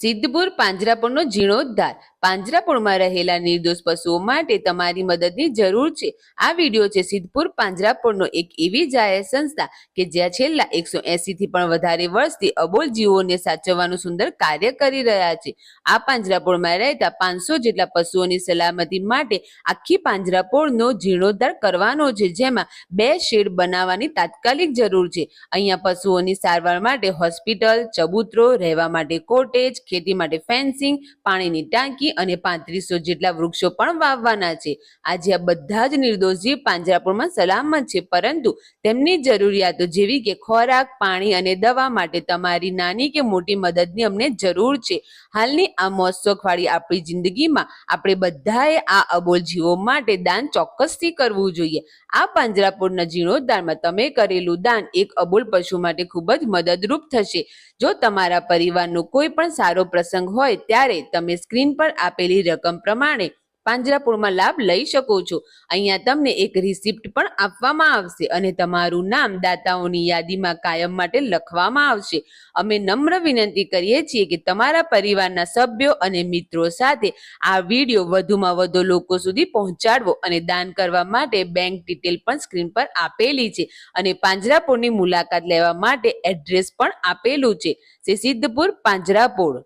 સિદ્ધપુર પાંજરાપોળનો જીર્ણોદ્ધાર। પાંજરાપોળમાં રહેલા નિર્દોષ પશુઓ માટે તમારી મદદની જરૂર છે। આ વિડીયો છે સિદ્ધપુર પાંજરાપોળનો એક એવી જાહેર સંસ્થા કે જ્યાં છેલ્લા 180 થી પણ વધારે વર્ષથી અબોલ જીવોને સાચવવાનું સુંદર કાર્ય કરી રહ્યા છે। આ પાંજરાપોળમાં રહેતા 500 જેટલા પશુઓની સલામતી માટે આખી પાંજરાપોળનો જીર્ણોદ્ધાર કરવાનો છે, જેમાં 2 શેડ બનાવવાની તાત્કાલિક જરૂર છે। અહીંયા પશુઓની સારવાર માટે હોસ્પિટલ, ચબૂતરો, રહેવા માટે કોટેજ, ખેતી માટે ફેન્સિંગ, પાણીની ટાંકી અને 3500 જેટલા વૃક્ષો પણ વાવવાના છે। આજે આ બધા જ નિર્દોષ જીવ પાંજરાપોળમાં સલામત છે, પરંતુ તેમની જરૂરિયાતો જેવી કે ખોરાક, પાણી અને દવા માટે તમારી નાની કે મોટી મદદની અમને જરૂર છે। હાલની આ મોજશોખવાળી આપણી જિંદગીમાં આપણે બધાએ આ અબોલ જીવો માટે દાન ચોક્કસથી કરવું જોઈએ। આ પાંજરાપોળના જીર્ણોદ્ધારમાં તમે કરેલું દાન એક અબોલ પશુ માટે ખૂબ જ મદદરૂપ થશે। જો તમારા પરિવારનો કોઈ પણ સારો પ્રસંગ હોય ત્યારે તમે સ્ક્રીન પર આપેલી રકમ પ્રમાણે પાંજરાપોળમાં લાભ લઈ શકો છો। અહીંયા તમને એક રિસિપ્ટ પણ આપવામાં આવશે અને તમારું નામ દાતાઓની યાદીમાં કાયમ માટે લખવામાં આવશે। અમે નમ્ર વિનંતી કરીએ છીએ કે તમારા પરિવારના સભ્યો અને મિત્રો સાથે આ વિડીયો વધુમાં વધુ લોકો સુધી પહોંચાડવો અને દાન કરવા માટે બેંક ડિટેલ પણ સ્ક્રીન પર આપેલી છે અને પાંજરાપોળની મુલાકાત લેવા માટે એડ્રેસ પણ આપેલું છે। સિદ્ધપુર પાંજરાપોળ।